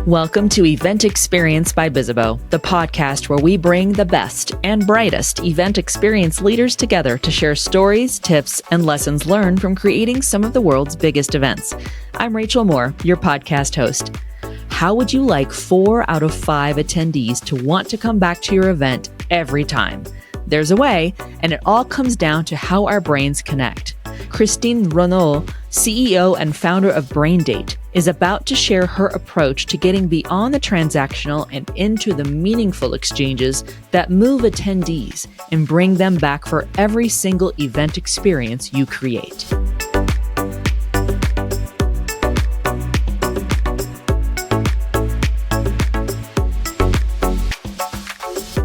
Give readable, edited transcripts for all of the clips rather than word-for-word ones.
Welcome to Event Experience by Bizzabo, the podcast where we bring the best and brightest event experience leaders together to share stories, tips, and lessons learned from creating some of the world's biggest events. I'm Rachel Moore, your podcast host. How would you like 4 out of 5 attendees to want to come back to your event every time? There's a way, and it all comes down to how our brains connect. Christine Renaud, CEO and founder of Braindate, is about to share her approach to getting beyond the transactional and into the meaningful exchanges that move attendees and bring them back for every single event experience you create.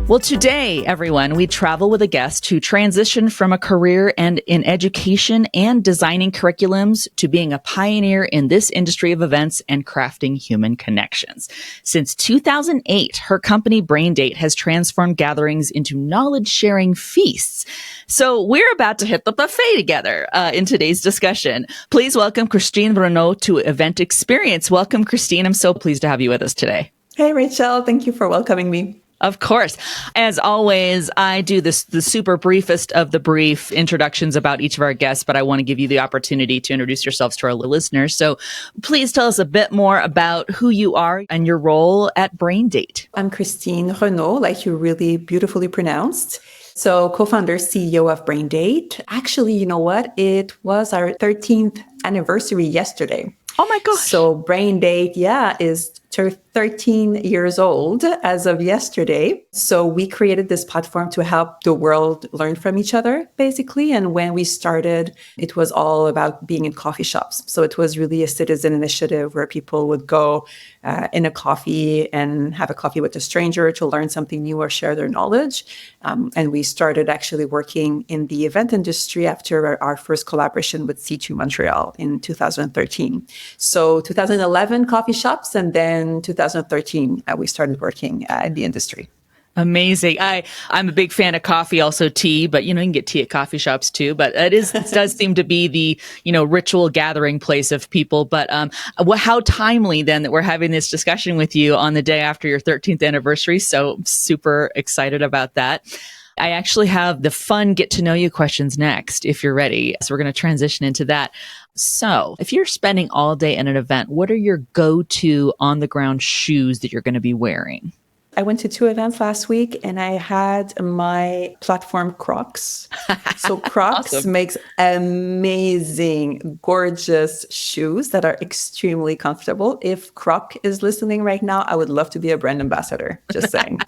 Well, today, everyone, we travel with a guest who transitioned from a career in education and designing curriculums to being a pioneer in this industry of events and crafting human connections. Since 2008, her company Braindate has transformed gatherings into knowledge-sharing feasts. So we're about to hit the buffet together in today's discussion. Please welcome Christine Renaud to Event Experience. Welcome, Christine. I'm so pleased to have you with us today. Hey, Rachel. Thank you for welcoming me. Of course. As always, I do the super briefest of the brief introductions about each of our guests, but I want to give you the opportunity to introduce yourselves to our listeners. So please tell us a bit more about who you are and your role at Braindate. I'm Christine Renaud, like you really beautifully pronounced. So co-founder, CEO of Braindate. Actually, you know what? It was our 13th anniversary yesterday. Oh my gosh. So Braindate, is 13 years old as of yesterday. So we created this platform to help the world learn from each other, basically. And when we started, it was all about being in coffee shops. So it was really a citizen initiative where people would go in a coffee and have a coffee with a stranger to learn something new or share their knowledge. And we started actually working in the event industry after our first collaboration with C2 Montreal in 2013. So 2011, coffee shops, and then 2013, we started working in the industry. Amazing. I'm a big fan of coffee, also tea, but you can get tea at coffee shops too. But it does seem to be the ritual gathering place of people. But how timely then that we're having this discussion with you on the day after your 13th anniversary. So super excited about that. I actually have the fun get to know you questions next, if you're ready. So we're going to transition into that. So if you're spending all day at an event, what are your go-to on-the-ground shoes that you're going to be wearing? I went to 2 events last week and I had my platform Crocs. So Crocs Awesome. Makes amazing, gorgeous shoes that are extremely comfortable. If Croc is listening right now, I would love to be a brand ambassador. Just saying.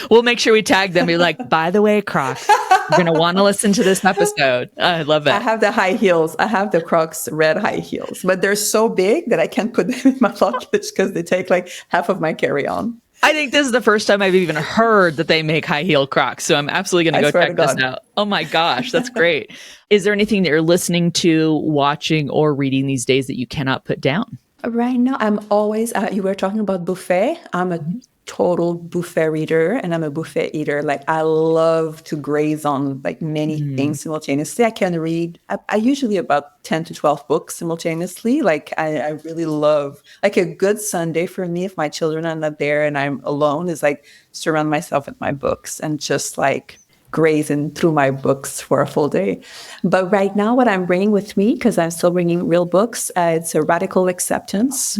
We'll make sure we tag them. Be like, by the way, Crocs, you're going to want to listen to this episode. I love it. I have the high heels. I have the Crocs red high heels, but they're so big that I can't put them in my luggage because they take like half of my carry-on. I think this is the first time I've even heard that they make high heel Crocs. So I'm absolutely going to go check this out. Oh my gosh, that's great. Is there anything that you're listening to, watching, or reading these days that you cannot put down? Right now, I'm always, you were talking about buffet. I'm a total buffet reader and I'm a buffet eater. Like I love to graze on like many things simultaneously. I can read, I usually about 10 to 12 books simultaneously. Like I really love, like a good Sunday for me, if my children are not there and I'm alone, is like surround myself with my books and just like grazing through my books for a full day. But right now what I'm bringing with me, because I'm still bringing real books, it's a Radical Acceptance.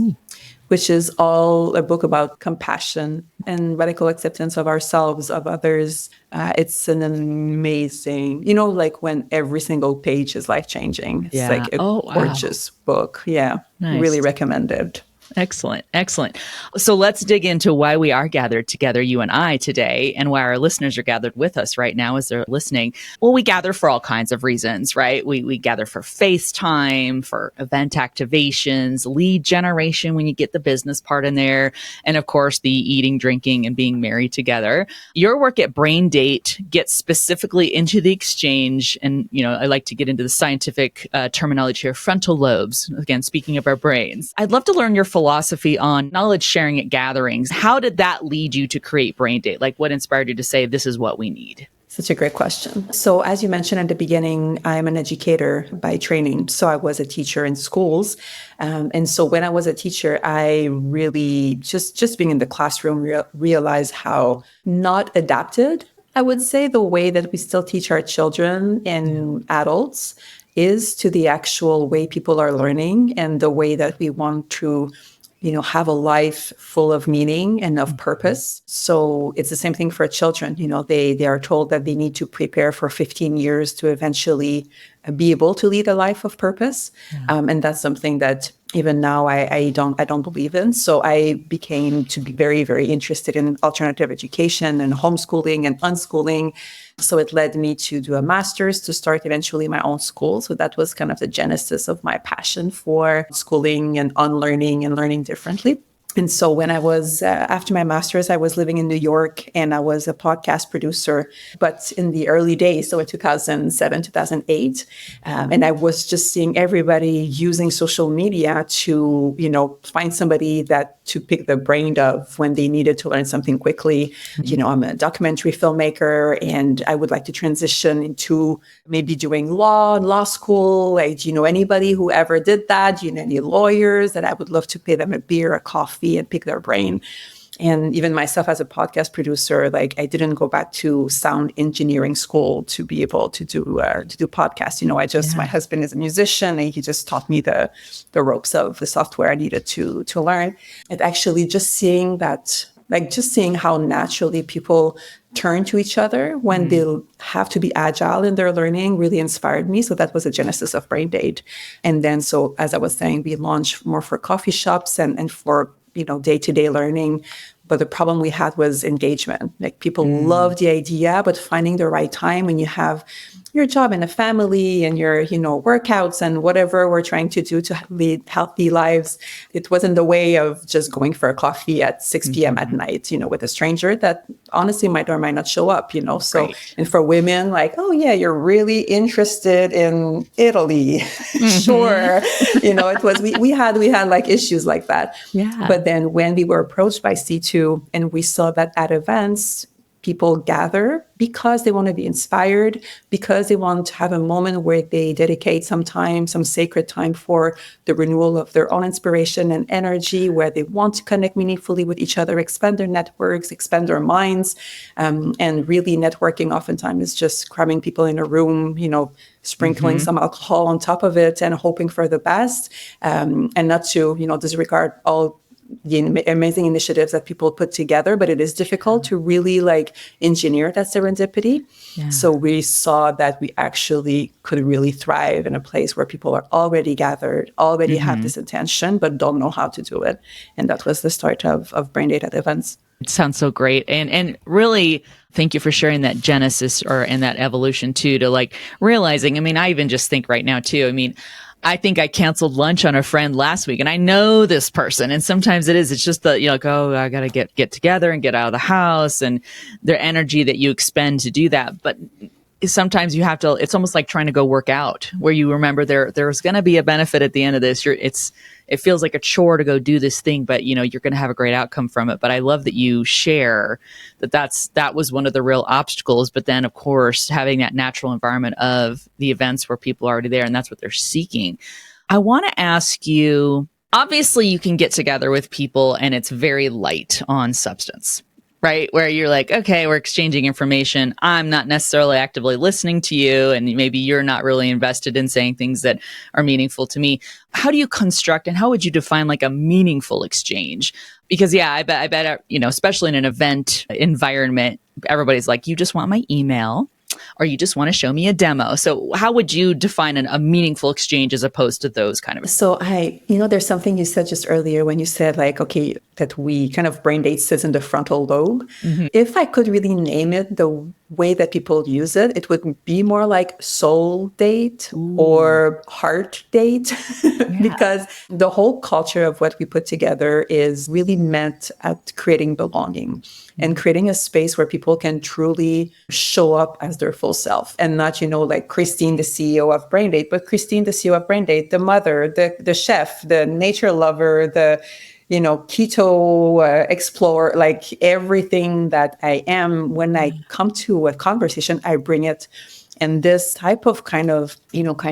Which is all a book about compassion and radical acceptance of ourselves, of others. It's an amazing, like when every single page is life-changing. It's like a gorgeous book. Yeah, nice. Really recommended. Excellent. Excellent. So let's dig into why we are gathered together, you and I, today, and why our listeners are gathered with us right now as they're listening. Well, we gather for all kinds of reasons, right? We gather for FaceTime, for event activations, lead generation when you get the business part in there, and of course, the eating, drinking, and being merry together. Your work at Braindate gets specifically into the exchange, and, I like to get into the scientific terminology here, frontal lobes, again, speaking of our brains. I'd love to learn your philosophy on knowledge sharing at gatherings. How did that lead you to create Braindate? Like what inspired you to say, this is what we need? Such a great question. So as you mentioned at the beginning, I'm an educator by training. So I was a teacher in schools. And so when I was a teacher, I really just being in the classroom realized how not adapted, I would say, the way that we still teach our children and adults is to the actual way people are learning and the way that we want to have a life full of meaning and of purpose. So it's the same thing for children. They are told that they need to prepare for 15 years to eventually be able to lead a life of purpose. And that's something that even now I don't believe in. So I became to be very, very interested in alternative education and homeschooling and unschooling. So it led me to do a master's to start eventually my own school. So that was kind of the genesis of my passion for schooling and unlearning and learning differently. And so when I was, after my master's, I was living in New York and I was a podcast producer, but in the early days, so in 2007, 2008, and I was just seeing everybody using social media to, find somebody to pick the brain of when they needed to learn something quickly. I'm a documentary filmmaker and I would like to transition into maybe doing law school. Like, do you know anybody who ever did that? Do you know any lawyers that I would love to pay them a beer, a coffee, and pick their brain? And even myself as a podcast producer, like I didn't go back to sound engineering school to be able to do podcasts. My husband is a musician and he just taught me the ropes of the software I needed to learn. And actually just seeing that, like just seeing how naturally people turn to each other when they have to be agile in their learning really inspired me. So that was the genesis of Braindate. And then, so as I was saying, we launched more for coffee shops and for day-to-day learning. But the problem we had was engagement. Like people love the idea, but finding the right time when you have your job and a family and your, workouts and whatever we're trying to do to lead healthy lives. It wasn't the way of just going for a coffee at 6 p.m. at night, with a stranger that honestly might or might not show up, So, Right. and for women, like, oh yeah, you're really interested in Italy. Sure. We had like issues like that. Yeah. But then when we were approached by C2 and we saw that at events, people gather because they want to be inspired, because they want to have a moment where they dedicate some time, some sacred time for the renewal of their own inspiration and energy, where they want to connect meaningfully with each other, expand their networks, expand their minds. And really networking oftentimes is just cramming people in a room, sprinkling some alcohol on top of it and hoping for the best, and not to, disregard all the amazing initiatives that people put together, but it is difficult to really engineer that serendipity. Yeah. So we saw that we actually could really thrive in a place where people are already gathered, already have this intention, but don't know how to do it. And that was the start of Braindate at events. It sounds so great. And really, thank you for sharing that genesis and that evolution too, to realizing, I even just think right now too, I think I canceled lunch on a friend last week and I know this person. And sometimes it's just the, I got to get together and get out of the house and their energy that you expend to do that. But sometimes you have to, it's almost like trying to go work out where you remember there's going to be a benefit at the end of this. It feels like a chore to go do this thing, but you're going to have a great outcome from it. But I love that you share that was one of the real obstacles. But then of course, having that natural environment of the events where people are already there and that's what they're seeking. I want to ask you, obviously you can get together with people and it's very light on substance. Right? Where you're like, okay, we're exchanging information. I'm not necessarily actively listening to you. And maybe you're not really invested in saying things that are meaningful to me. How do you construct and how would you define a meaningful exchange? Because I bet, especially in an event environment, everybody's like, you just want my email or you just want to show me a demo. So how would you define a meaningful exchange as opposed to those kind of? So there's something you said just earlier when you said okay, that we kind of Braindate sits in the frontal lobe. Mm-hmm. If I could really name it the way that people use it, it would be more like soul date or heart date, because the whole culture of what we put together is really meant at creating belonging and creating a space where people can truly show up as their full self and not, like Christine, the CEO of Braindate, but Christine, the CEO of Braindate, the mother, the chef, the nature lover, the keto explorer, like everything that I am, when I come to a conversation, I bring it. And this type of kind of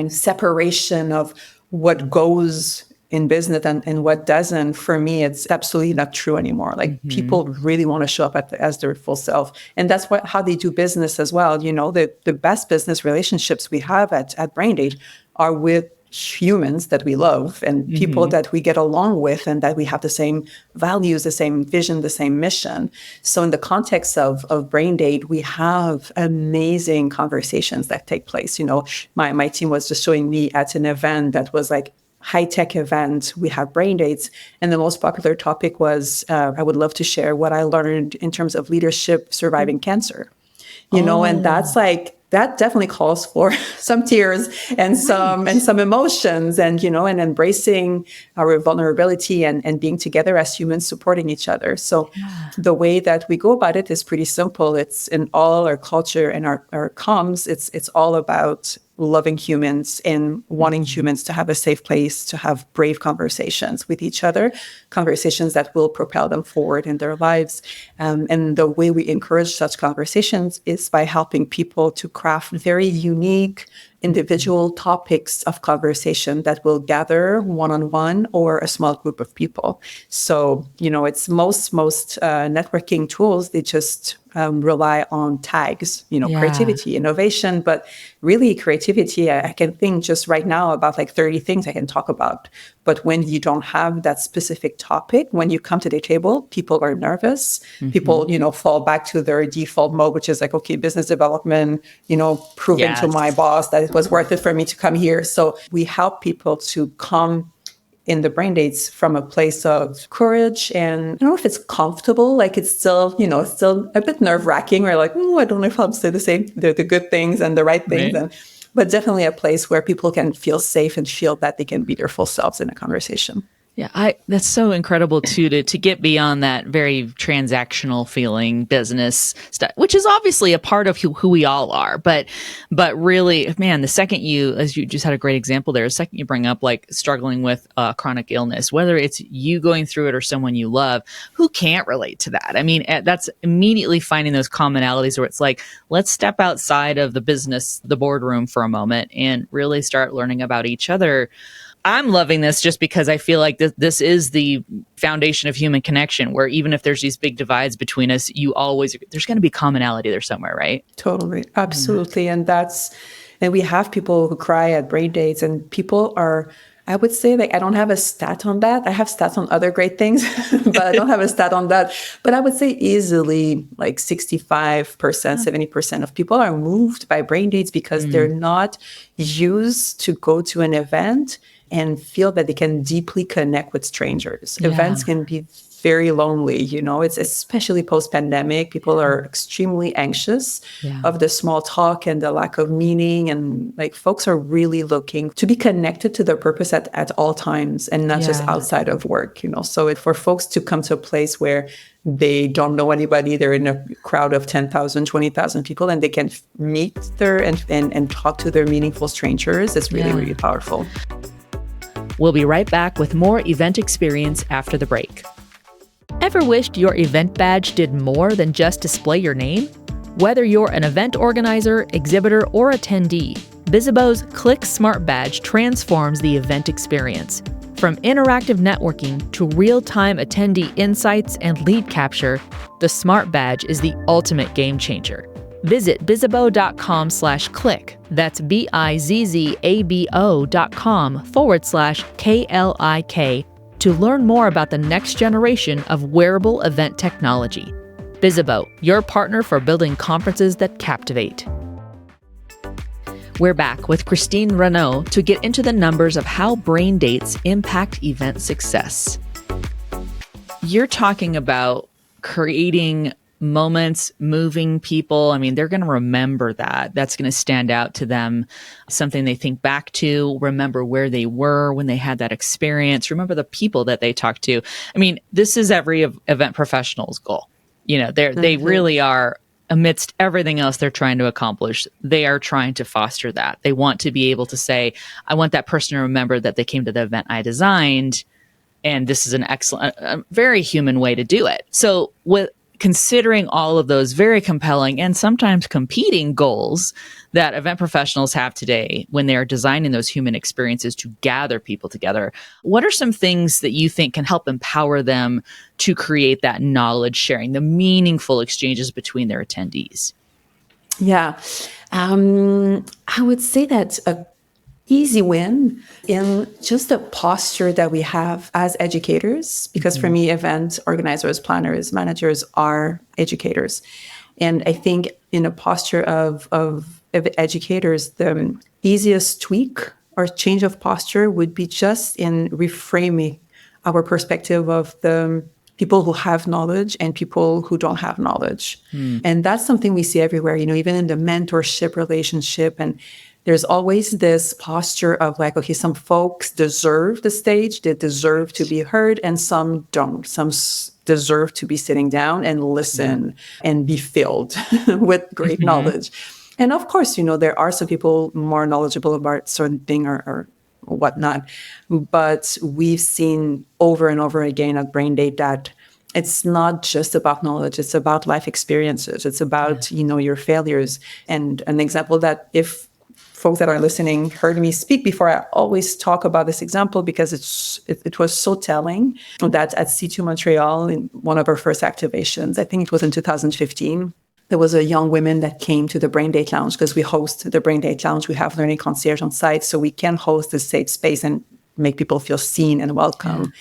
separation of what goes in business and what doesn't, for me, it's absolutely not true anymore. Like people really want to show up as their full self. And that's how they do business as well. The best business relationships we have at Braindate are with humans that we love and people that we get along with and that we have the same values, the same vision, the same mission. So in the context of Braindate, we have amazing conversations that take place. My team was just showing me at an event that was like high-tech event. We have Braindates, and the most popular topic was, I would love to share what I learned in terms of leadership surviving cancer. And that's that definitely calls for some tears and some emotions and embracing our vulnerability and being together as humans supporting each other. So the way that we go about it is pretty simple. It's in all our culture and our comms. It's all about loving humans and wanting humans to have a safe place to have brave conversations with each other, conversations that will propel them forward in their lives. And the way we encourage such conversations is by helping people to craft very unique individual topics of conversation that will gather one-on-one or a small group of people. So, it's most networking tools, they just rely on tags, creativity, innovation, but really creativity, I can think just right now about like 30 things I can talk about. But when you don't have that specific topic, when you come to the table, people are nervous. People, fall back to their default mode, which is like, okay, business development, proving to my boss that it was worth it for me to come here. So we help people to come in the Braindates from a place of courage, and I don't know if it's comfortable, like it's still, it's still a bit nerve-wracking. We're like, I don't know if I'll say the good things and the right things, but definitely a place where people can feel safe and feel that they can be their full selves in a conversation. Yeah, that's so incredible too, to get beyond that very transactional feeling business stuff, which is obviously a part of who we all are. But really, man, the second as you just had a great example there, the second you bring up like struggling with chronic illness, whether it's you going through it or someone you love, who can't relate to that? I mean, that's immediately finding those commonalities where it's like, let's step outside of the business, the boardroom for a moment and really start learning about each other. I'm loving this just because I feel like this is the foundation of human connection, where even if there's these big divides between us, there's going to be commonality there somewhere, right? Totally. Absolutely. And we have people who cry at Braindates, and people are, I would say, like, I don't have a stat on that. I have stats on other great things, but I don't have a stat on that. But I would say easily like 65%, 70% of people are moved by Braindates because they're not used to go to an event and feel that they can deeply connect with strangers. Yeah. Events can be very lonely, it's especially post-pandemic. People are extremely anxious of the small talk and the lack of meaning. And like folks are really looking to be connected to their purpose at all times and not just outside of work, So for folks to come to a place where they don't know anybody, they're in a crowd of 10,000, 20,000 people, and they can meet and talk to their meaningful strangers, it's really, really powerful. We'll be right back with more Event Experience after the break. Ever wished your event badge did more than just display your name? Whether you're an event organizer, exhibitor, or attendee, Bizzabo's Click Smart Badge transforms the event experience. From interactive networking to real-time attendee insights and lead capture, the Smart Badge is the ultimate game changer. Visit bizzabo.com/click. That's bizzabo.com/KLIK to learn more about the next generation of wearable event technology. Bizzabo, your partner for building conferences that captivate. We're back with Christine Renaud to get into the numbers of how Braindates impact event success. You're talking about creating moments, moving people. I mean, they're going to remember that. That's going to stand out to them, something they think back to, remember where they were when they had that experience, remember the people that they talked to. I mean, this is every event professional's goal. They really are, amidst everything else they're trying to accomplish, they are trying to foster that. They want to be able to say, I want that person to remember that they came to the event I designed And this is an excellent, a very human way to do it. So with considering all of those very compelling and sometimes competing goals that event professionals have today when they are designing those human experiences to gather people together, what are some things that you think can help empower them to create that knowledge sharing, the meaningful exchanges between their attendees? Yeah. I would say that a easy win in just the posture that we have as educators, because for me, event organizers, planners, managers are educators. And I think in a posture of educators, the easiest tweak or change of posture would be just in reframing our perspective of the people who have knowledge and people who don't have knowledge. And that's something we see everywhere, even in the mentorship relationship. And there's always this posture of like, okay, some folks deserve the stage, they deserve to be heard, and some don't. Some deserve to be sitting down and listen and be filled with great knowledge. And of course, there are some people more knowledgeable about certain thing or whatnot. But we've seen over and over again at Braindate that it's not just about knowledge, it's about life experiences. It's about, your failures. And an example that if folks that are listening heard me speak before, I always talk about this example because it was so telling that at C2 Montreal, in one of our first activations, I think it was in 2015, there was a young woman that came to the Braindate Lounge because we host the Braindate Lounge. We have learning concierge on site, so we can host a safe space and make people feel seen and welcome.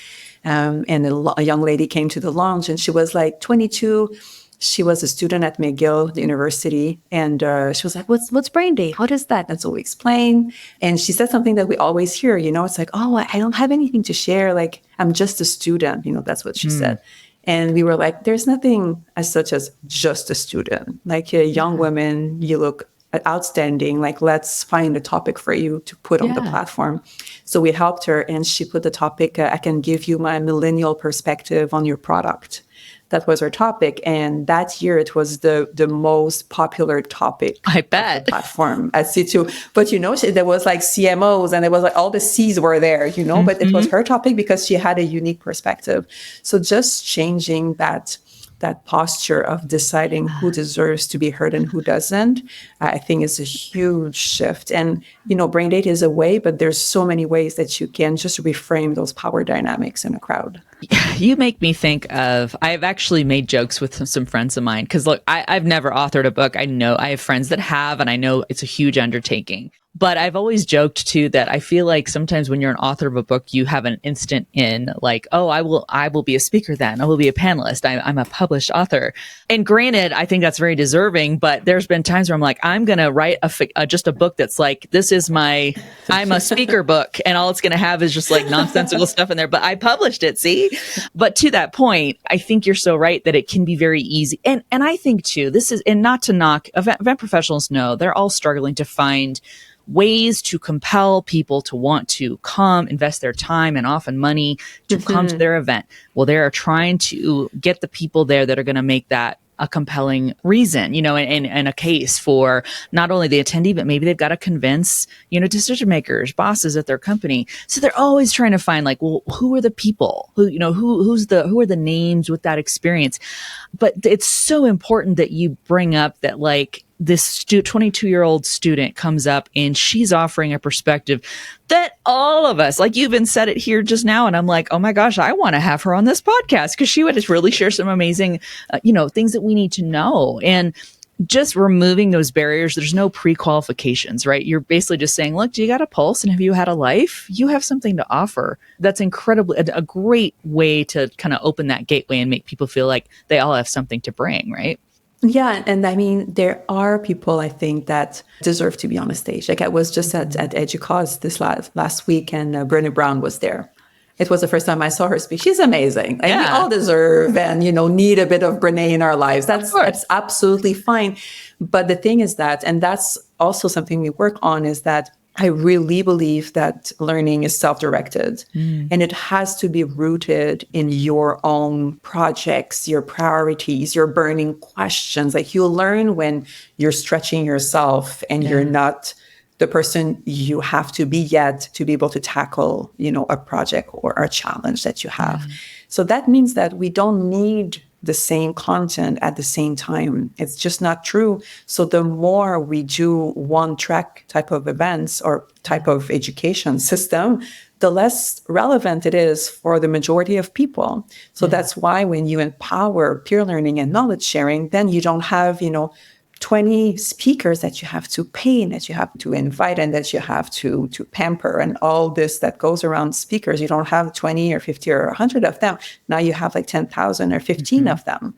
And a young lady came to the lounge, and she was like 22. She was a student at McGill University, and she was like, what's Braindate? What is that? And so we explained. And she said something that we always hear, it's like, oh, I don't have anything to share. Like, I'm just a student. That's what she said. And we were like, there's nothing as such as just a student. Like a young woman, you look outstanding. Like, let's find a topic for you to put on the platform. So we helped her, and she put the topic, I can give you my millennial perspective on your product. That was her topic. And that year, it was the most popular topic. I bet. On the platform at C2. But, there was like CMOs, and there was like all the C's were there, but it was her topic because she had a unique perspective. So just changing that posture of deciding who deserves to be heard and who doesn't, I think is a huge shift. And, Braindate is a way, but there's so many ways that you can just reframe those power dynamics in a crowd. You make me think of, I've actually made jokes with some friends of mine because look, I've never authored a book. I know I have friends that have, and I know it's a huge undertaking. But I've always joked too that I feel like sometimes when you're an author of a book, you have an instant in like, oh, I will be a speaker then. I will be a panelist. I'm a published author. And granted, I think that's very deserving, but there's been times where I'm like, I'm going to write just a book that's like, I'm a speaker book, and all it's going to have is just like nonsensical stuff in there, but I published it. See? But to that point, I think you're so right that it can be very easy. And I think too, and not to knock, event professionals know they're all struggling to find ways to compel people to want to come, invest their time and often money to come to their event. Well, they are trying to get the people there that are going to make that a compelling reason, and a case for not only the attendee, but maybe they've got to convince, decision makers, bosses at their company. So they're always trying to find like, well, who are the people who are the names with that experience? But it's so important that you bring up that like, this 22-year-old student comes up and she's offering a perspective that all of us, like you even said it here just now. And I'm like, oh my gosh, I want to have her on this podcast because she would just really share some amazing, things that we need to know. And just removing those barriers, there's no pre-qualifications, right? You're basically just saying, look, do you got a pulse? And have you had a life? You have something to offer. That's incredibly a great way to kind of open that gateway and make people feel like they all have something to bring, right? Yeah. And I mean, there are people I think that deserve to be on a stage. Like I was just at EduCause this last week, and Brené Brown was there. It was the first time I saw her speak. She's amazing. And we all deserve and, need a bit of Brené in our lives. That's absolutely fine. But the thing is that, and that's also something we work on, is that I really believe that learning is self-directed, and it has to be rooted in your own projects, your priorities, your burning questions. Like you learn when you're stretching yourself and you're not the person you have to be yet to be able to tackle, a project or a challenge that you have. So that means that we don't need the same content at the same time. It's just not true. So the more we do one track type of events or type of education system, the less relevant it is for the majority of people. So that's why when you empower peer learning and knowledge sharing, then you don't have, 20 speakers that you have to pay and that you have to invite and that you have to pamper and all this that goes around speakers. You don't have 20 or 50 or 100 of them. Now you have like 10,000 or 15 of them,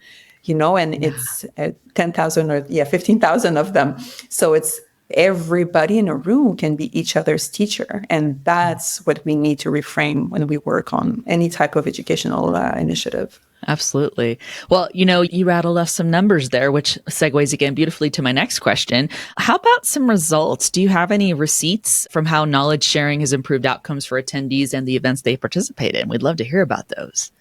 and it's 10,000 or 15,000 of them. So it's everybody in a room can be each other's teacher. And that's what we need to reframe when we work on any type of educational initiative. Absolutely. Well, you rattled off some numbers there, which segues again beautifully to my next question. How about some results? Do you have any receipts from how knowledge sharing has improved outcomes for attendees and the events they participate in? We'd love to hear about those.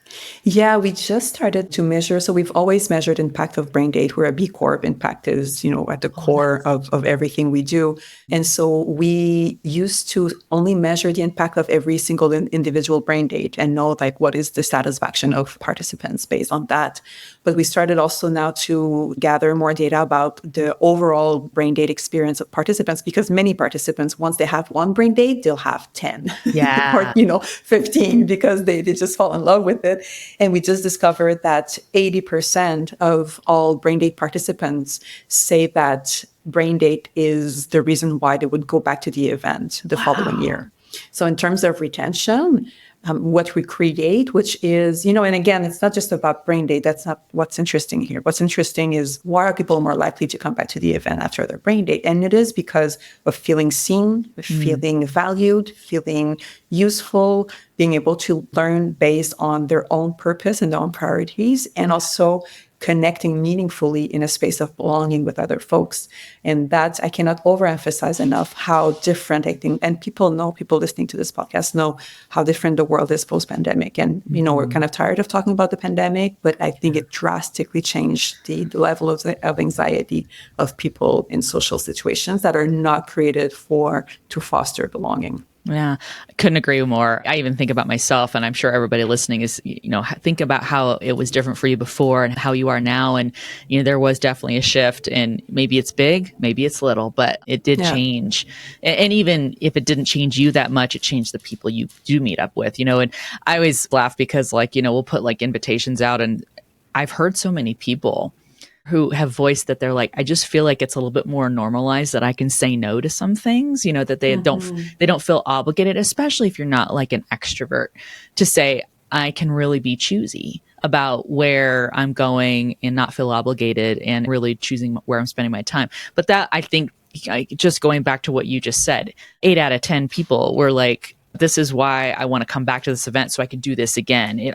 Yeah, we just started to measure. So we've always measured impact of Braindate. We're a B Corp. Impact is, at the core of everything we do. And so we used to only measure the impact of every single individual Braindate and know what is the satisfaction of participants based on that. But we started also now to gather more data about the overall Braindate experience of participants, because many participants, once they have one Braindate, they'll have 10 or, 15 because they just fall in love with it. And we just discovered that 80% of all Braindate participants say that Braindate is the reason why they would go back to the event the following year. So in terms of retention, what we create, which is, and again, it's not just about Braindate. That's not what's interesting here. What's interesting is why are people more likely to come back to the event after their Braindate? And it is because of feeling seen, feeling valued, feeling useful, being able to learn based on their own purpose and their own priorities, and also connecting meaningfully in a space of belonging with other folks. And that I cannot overemphasize enough how different I think, and people listening to this podcast know how different the world is post-pandemic. And, we're kind of tired of talking about the pandemic, but I think it drastically changed the level of anxiety of people in social situations that are not created to foster belonging. Yeah, I couldn't agree more. I even think about myself, and I'm sure everybody listening is, think about how it was different for you before and how you are now. And, there was definitely a shift, and maybe it's big, maybe it's little, but it did change. And even if it didn't change you that much, it changed the people you do meet up with, and I always laugh because we'll put invitations out, and I've heard so many people who have voiced that they're I just feel like it's a little bit more normalized that I can say no to some things, that they don't feel obligated, especially if you're not an extrovert, to say, I can really be choosy about where I'm going and not feel obligated and really choosing where I'm spending my time. But that, I think, just going back to what you just said, 8 out of 10 people were this is why I want to come back to this event so I can do this again. It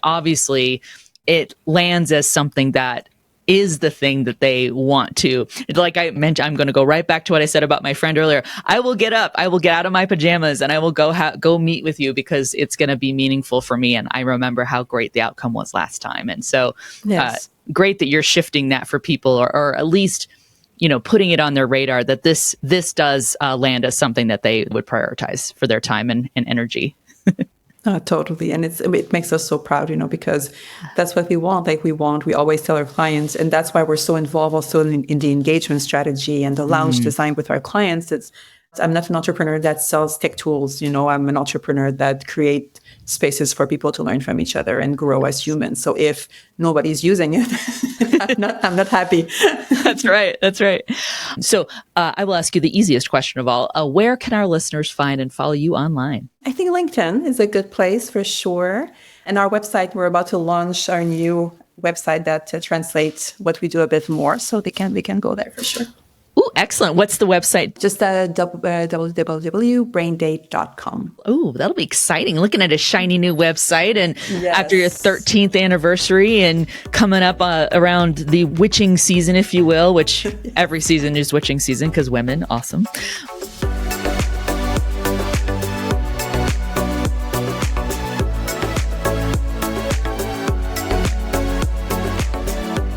lands as something that is the thing that they want to. Like I mentioned, I'm going to go right back to what I said about my friend earlier. I will get up, I will get out of my pajamas, and I will go meet with you because it's going to be meaningful for me. And I remember how great the outcome was last time. And so great that you're shifting that for people, or at least, putting it on their radar that this does land as something that they would prioritize for their time and energy. Totally. And it makes us so proud, because that's what we want. We always tell our clients, and that's why we're so involved also in the engagement strategy and the lounge design with our clients. I'm not an entrepreneur that sells tech tools. I'm an entrepreneur that create spaces for people to learn from each other and grow as humans. So if nobody's using it, I'm not happy. That's right. So I will ask you the easiest question of all. Where can our listeners find and follow you online? I think LinkedIn is a good place for sure. And our website, we're about to launch our new website that translates what we do a bit more. So we can go there for sure. Ooh, excellent. What's the website? Just www.braindate.com. Ooh, that'll be exciting. Looking at a shiny new website, and after your 13th anniversary and coming up around the witching season, if you will, which every season is witching season because women, awesome.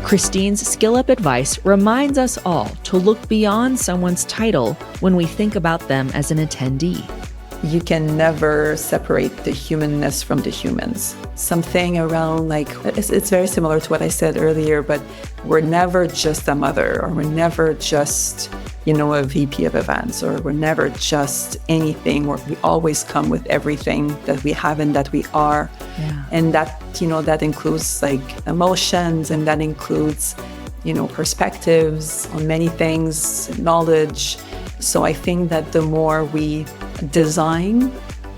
Christine's Skill Up advice reminds us all to look beyond someone's title when we think about them as an attendee. You can never separate the humanness from the humans. Something around like, it's very similar to what I said earlier, but we're never just a mother, or we're never just, a VP of events, or we're never just anything. We always come with everything that we have and that we are. Yeah. And that, that includes like emotions, and that includes, perspectives on many things, knowledge. So I think that the more we design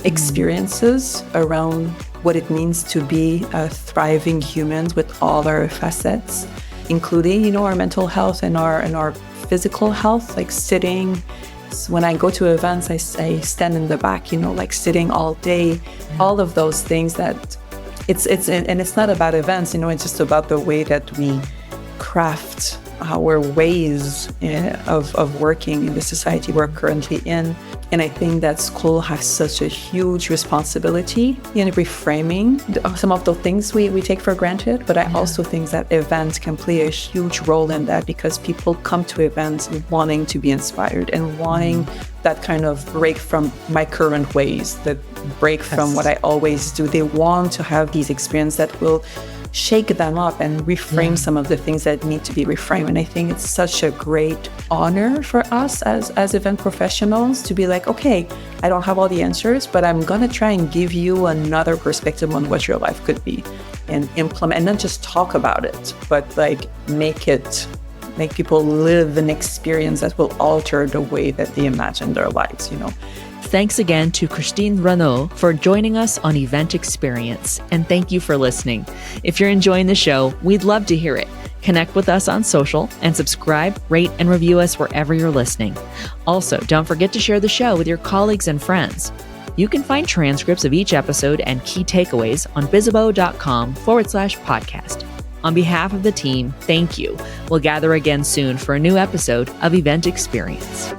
experiences around what it means to be a thriving humans with all our facets, including, our mental health and our physical health, like sitting. When I go to events, I stand in the back, like sitting all day, all of those things that it's not about events, it's just about the way that we craft our ways of working in the society we're currently in. And I think that school has such a huge responsibility in reframing some of the things we take for granted. But I also think that events can play a huge role in that, because people come to events wanting to be inspired and wanting that kind of break from my current ways, that break from what I always do. They want to have these experiences that will shake them up and reframe some of the things that need to be reframed. And I think it's such a great honor for us as event professionals to be like, okay, I don't have all the answers, but I'm going to try and give you another perspective on what your life could be, and implement, and not just talk about it, but like make people live an experience that will alter the way that they imagine their lives, Thanks again to Christine Renaud for joining us on Event Experience, and thank you for listening. If you're enjoying the show, we'd love to hear it. Connect with us on social and subscribe, rate, and review us wherever you're listening. Also, don't forget to share the show with your colleagues and friends. You can find transcripts of each episode and key takeaways on bizzabo.com/podcast. On behalf of the team, thank you. We'll gather again soon for a new episode of Event Experience.